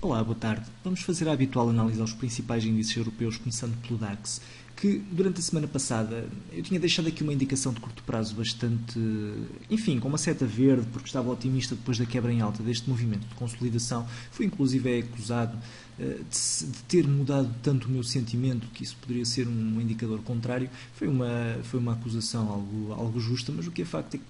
Olá, boa tarde. Vamos fazer a habitual análise aos principais índices europeus, começando pelo DAX, que durante a semana passada eu tinha deixado aqui uma indicação de curto prazo bastante, enfim, com uma seta verde, porque estava otimista depois da quebra em alta deste movimento de consolidação. Fui inclusive acusado de ter mudado tanto o meu sentimento que isso poderia ser um indicador contrário. Foi uma acusação algo justa, mas o que é facto é que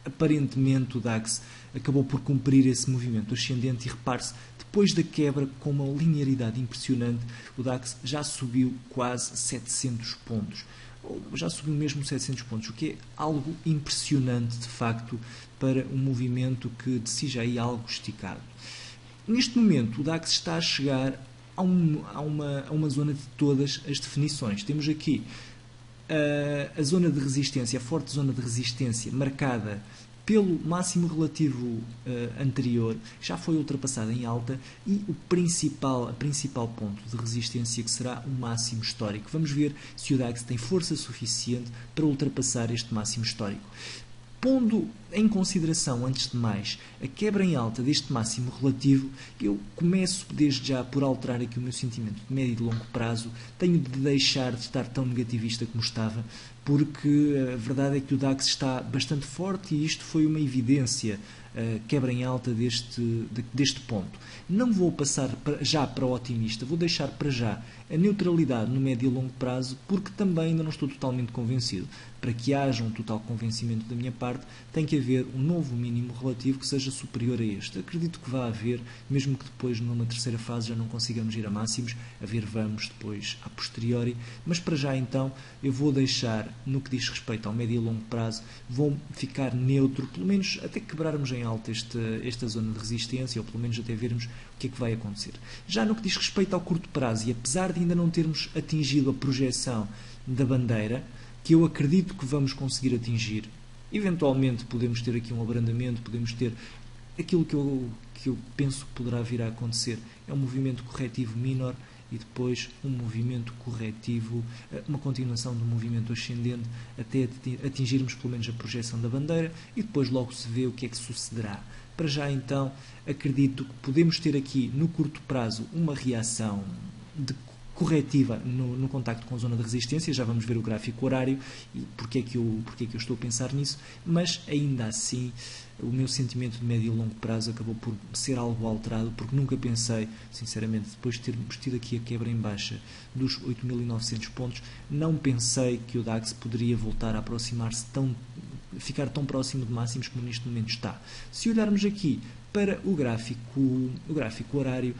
aparentemente o DAX acabou por cumprir esse movimento ascendente e repare-se, depois da quebra com uma linearidade impressionante, o DAX já subiu quase 700 pontos. Já subiu mesmo 700 pontos, o que é algo impressionante de facto para um movimento que de si já é algo esticado. Neste momento o DAX está a chegar a uma zona de todas as definições. Temos aqui a zona de resistência, a forte zona de resistência marcada pelo máximo relativo anterior, já foi ultrapassada em alta, e a principal ponto de resistência, que será o máximo histórico. Vamos ver se o DAX tem força suficiente para ultrapassar este máximo histórico. Pondo em consideração, antes de mais, a quebra em alta deste máximo relativo, eu começo desde já por alterar aqui o meu sentimento de médio e de longo prazo. Tenho de deixar de estar tão negativista como estava, porque a verdade é que o DAX está bastante forte e isto foi uma evidência, quebra em alta deste ponto. Não vou passar já para o otimista, vou deixar para já a neutralidade no médio e longo prazo, porque também ainda não estou totalmente convencido. Para que haja um total convencimento da minha parte, tem que haver um novo mínimo relativo que seja superior a este. Acredito que vai haver, mesmo que depois numa terceira fase já não consigamos ir a máximos, a ver vamos depois a posteriori, mas para já então eu vou deixar, no que diz respeito ao médio e longo prazo, vou ficar neutro, pelo menos até quebrarmos em alta esta zona de resistência, ou pelo menos até vermos o que é que vai acontecer. Já no que diz respeito ao curto prazo, e apesar de ainda não termos atingido a projeção da bandeira, que eu acredito que vamos conseguir atingir, eventualmente podemos ter aqui um abrandamento, podemos ter aquilo que eu penso que poderá vir a acontecer, é um movimento corretivo menor e depois um movimento corretivo, uma continuação do movimento ascendente até atingirmos pelo menos a projeção da bandeira, e depois logo se vê o que é que sucederá. Para já então acredito que podemos ter aqui no curto prazo uma reação corretiva no contacto com a zona de resistência. Já vamos ver o gráfico horário e porque é que eu estou a pensar nisso, mas ainda assim o meu sentimento de médio e longo prazo acabou por ser algo alterado, porque nunca pensei, sinceramente, depois de termos tido aqui a quebra em baixa dos 8.900 pontos, não pensei que o DAX poderia voltar a aproximar-se ficar tão próximo de máximos como neste momento está. Se olharmos aqui para o gráfico horário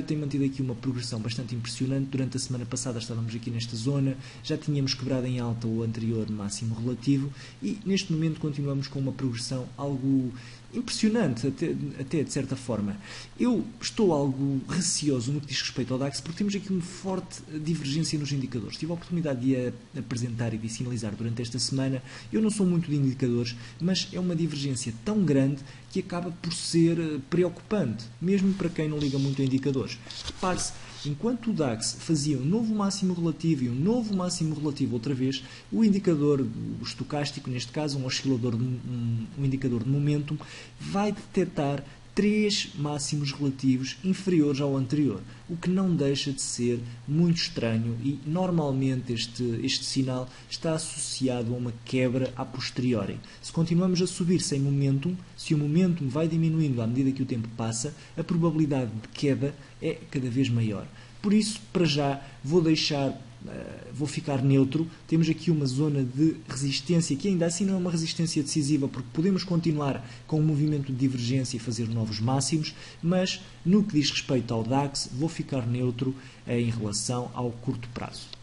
tem mantido aqui uma progressão bastante impressionante. Durante a semana passada estávamos aqui nesta zona, já tínhamos quebrado em alta o anterior máximo relativo e neste momento continuamos com uma progressão algo impressionante, até de certa forma. Eu estou algo receoso no que diz respeito ao DAX, porque temos aqui uma forte divergência nos indicadores. Tive a oportunidade de a apresentar e de sinalizar durante esta semana. Eu não sou muito de indicadores, mas é uma divergência tão grande que acaba por ser preocupante, mesmo para quem não liga muito a indicadores. Repare-se, enquanto o DAX fazia um novo máximo relativo e um novo máximo relativo outra vez, o indicador o estocástico, neste caso um indicador de momentum, vai detectar 3 máximos relativos inferiores ao anterior, o que não deixa de ser muito estranho, e normalmente este sinal está associado a uma quebra a posteriori. Se continuamos a subir sem momentum, se o momentum vai diminuindo à medida que o tempo passa, a probabilidade de queda é cada vez maior. Por isso, para já, vou ficar neutro. Temos aqui uma zona de resistência que ainda assim não é uma resistência decisiva, porque podemos continuar com um movimento de divergência e fazer novos máximos, mas no que diz respeito ao DAX vou ficar neutro em relação ao curto prazo.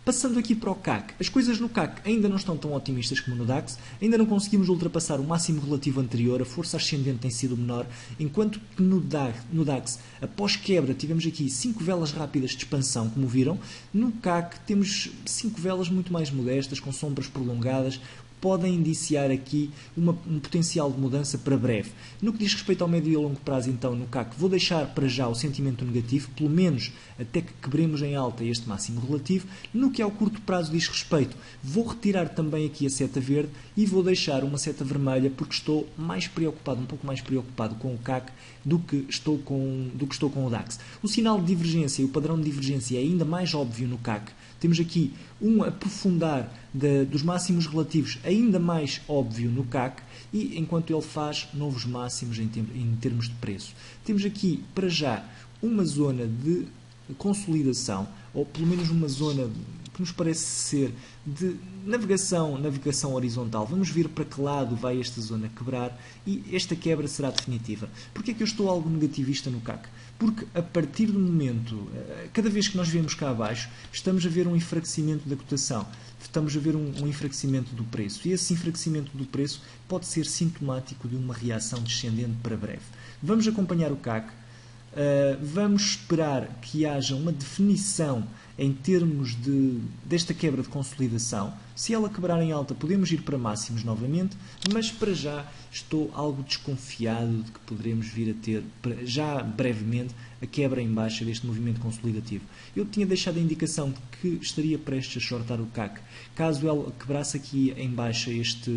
Passando aqui para o CAC, as coisas no CAC ainda não estão tão otimistas como no DAX, ainda não conseguimos ultrapassar o máximo relativo anterior, a força ascendente tem sido menor, enquanto que no DAX, após quebra, tivemos aqui 5 velas rápidas de expansão, como viram. No CAC temos 5 velas muito mais modestas, com sombras prolongadas, podem indiciar aqui um potencial de mudança para breve. No que diz respeito ao médio e longo prazo, então, no CAC, vou deixar para já o sentimento negativo, pelo menos até que quebremos em alta este máximo relativo. No que ao curto prazo diz respeito, vou retirar também aqui a seta verde e vou deixar uma seta vermelha, porque estou mais preocupado, um pouco mais preocupado com o CAC do que estou com o DAX. O sinal de divergência e o padrão de divergência é ainda mais óbvio no CAC. Temos aqui um aprofundar dos máximos relativos ainda mais óbvio no CAC, e enquanto ele faz novos máximos em termos de preço. Temos aqui, para já, uma zona de consolidação, ou pelo menos uma zona que nos parece ser de navegação horizontal. Vamos ver para que lado vai esta zona quebrar, e esta quebra será definitiva. Porquê é que eu estou algo negativista no CAC? Porque a partir do momento, cada vez que nós vemos cá abaixo, estamos a ver um enfraquecimento da cotação, estamos a ver um enfraquecimento do preço, e esse enfraquecimento do preço pode ser sintomático de uma reação descendente para breve. Vamos acompanhar o CAC, vamos esperar que haja uma definição em termos desta quebra de consolidação. Se ela quebrar em alta, podemos ir para máximos novamente, mas para já estou algo desconfiado de que poderemos vir a ter, já brevemente, a quebra em baixa deste movimento consolidativo. Eu tinha deixado a indicação de que estaria prestes a shortar o CAC. Caso ela quebrasse aqui em baixa este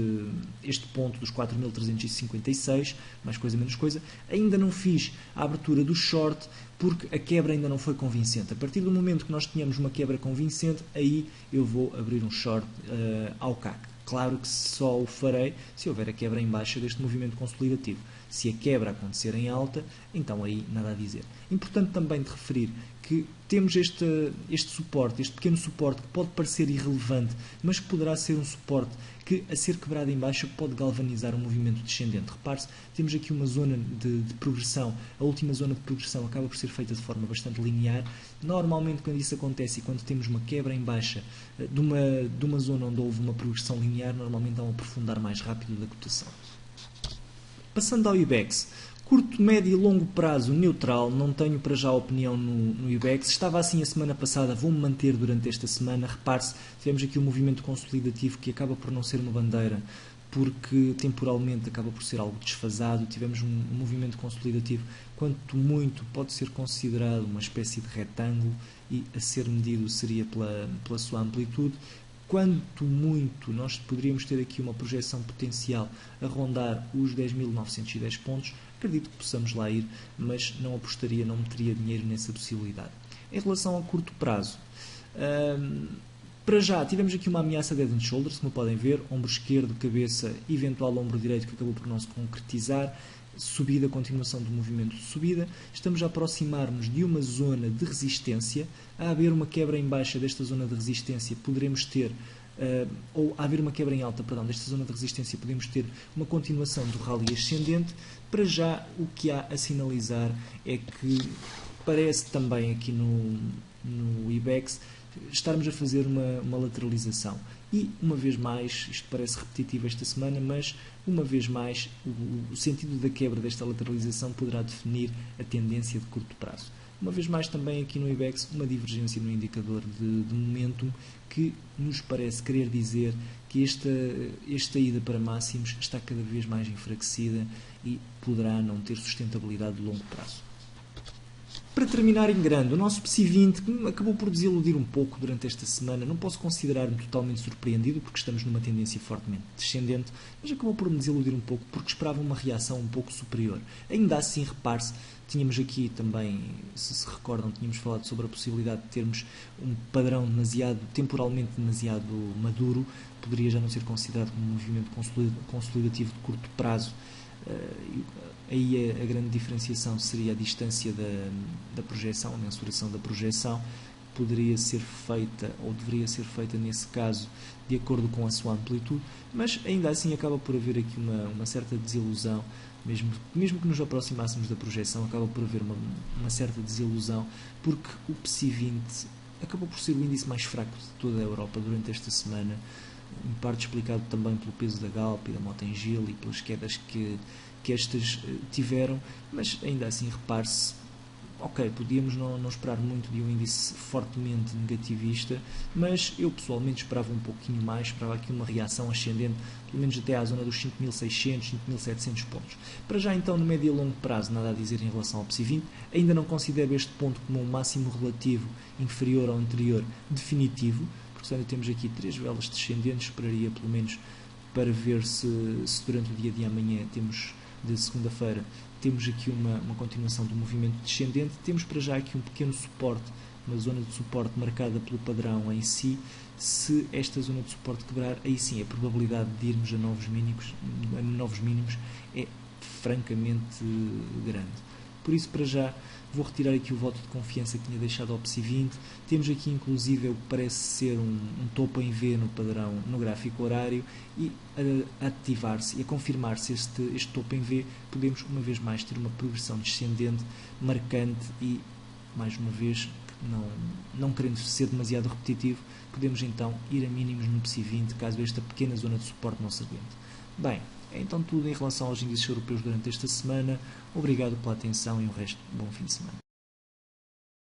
ponto dos 4.356, mais coisa menos coisa, ainda não fiz a abertura do short, porque a quebra ainda não foi convincente. A partir do momento que nós tenhamos uma quebra convincente, aí eu vou abrir um short ao CAC. Claro que só o farei se houver a quebra em baixa deste movimento consolidativo. Se a quebra acontecer em alta, então aí nada a dizer. Importante também de referir que temos este suporte, este pequeno suporte que pode parecer irrelevante, mas que poderá ser um suporte que, a ser quebrado em baixa, pode galvanizar um movimento descendente. Repare-se, temos aqui uma zona de progressão. A última zona de progressão acaba por ser feita de forma bastante linear. Normalmente, quando isso acontece e quando temos uma quebra em baixa de uma zona onde houve uma progressão linear, normalmente há um aprofundar mais rápido da cotação. Passando ao IBEX, curto, médio e longo prazo neutral, não tenho para já opinião no IBEX. Estava assim a semana passada, vou-me manter durante esta semana. Repare-se, tivemos aqui um movimento consolidativo que acaba por não ser uma bandeira, porque temporalmente acaba por ser algo desfasado. Tivemos um movimento consolidativo, quanto muito pode ser considerado uma espécie de retângulo, e a ser medido seria pela sua amplitude. Quanto muito nós poderíamos ter aqui uma projeção potencial a rondar os 10.910 pontos. Acredito que possamos lá ir, mas não apostaria, não meteria dinheiro nessa possibilidade. Em relação ao curto prazo, para já tivemos aqui uma ameaça de Head and Shoulders, como podem ver, ombro esquerdo, cabeça, eventual ombro direito que acabou por não se concretizar, subida, continuação do movimento de subida. Estamos a aproximar-nos de uma zona de resistência. A haver uma quebra em baixa desta zona de resistência, poderemos ter, ou a haver uma quebra em alta, perdão, desta zona de resistência, podemos ter uma continuação do rally ascendente. Para já, o que há a sinalizar é que parece também aqui no IBEX estarmos a fazer uma lateralização. E, uma vez mais, isto parece repetitivo esta semana, mas, uma vez mais, o sentido da quebra desta lateralização poderá definir a tendência de curto prazo. Uma vez mais, também aqui no IBEX, uma divergência no indicador de momentum, que nos parece querer dizer que esta ida para máximos está cada vez mais enfraquecida e poderá não ter sustentabilidade de longo prazo. Para terminar em grande, o nosso PSI20 acabou por desiludir um pouco durante esta semana. Não posso considerar-me totalmente surpreendido, porque estamos numa tendência fortemente descendente, mas acabou por me desiludir um pouco, porque esperava uma reação um pouco superior. Ainda assim, repare-se, tínhamos aqui também, se recordam, tínhamos falado sobre a possibilidade de termos um padrão temporalmente demasiado maduro. Poderia já não ser considerado como um movimento consolidativo de curto prazo. Aí a grande diferenciação seria a distância da projeção, a mensuração da projeção. Poderia ser feita, ou deveria ser feita nesse caso, de acordo com a sua amplitude, mas ainda assim acaba por haver aqui uma certa desilusão, mesmo que nos aproximássemos da projeção, acaba por haver uma certa desilusão, porque o PSI20 acabou por ser o índice mais fraco de toda a Europa durante esta semana, em parte explicado também pelo peso da Galp e da Mota-Engil e pelas quedas que estas tiveram, mas ainda assim, repare-se, ok, podíamos não esperar muito de um índice fortemente negativista, mas eu pessoalmente esperava um pouquinho mais, esperava aqui uma reação ascendente, pelo menos até à zona dos 5.600, 5.700 pontos. Para já então, no médio e longo prazo, nada a dizer em relação ao PSI 20, ainda não considero este ponto como um máximo relativo inferior ao anterior definitivo, portanto temos aqui 3 velas descendentes, esperaria pelo menos para ver se durante o dia de amanhã, de segunda-feira, temos aqui uma continuação do movimento descendente. Temos para já aqui um pequeno suporte, uma zona de suporte marcada pelo padrão em si. Se esta zona de suporte quebrar, aí sim a probabilidade de irmos a novos mínimos é francamente grande. Por isso, para já, vou retirar aqui o voto de confiança que tinha deixado ao PSI 20. Temos aqui, inclusive, o que parece ser um topo em V no padrão, no gráfico horário, e a ativar-se e a confirmar-se este topo em V, podemos, uma vez mais, ter uma progressão descendente marcante e, mais uma vez, não querendo ser demasiado repetitivo, podemos então ir a mínimos no PSI 20, caso esta pequena zona de suporte não se aguente. Bem, é então tudo em relação aos índices europeus durante esta semana. Obrigado pela atenção e o resto, bom fim de semana.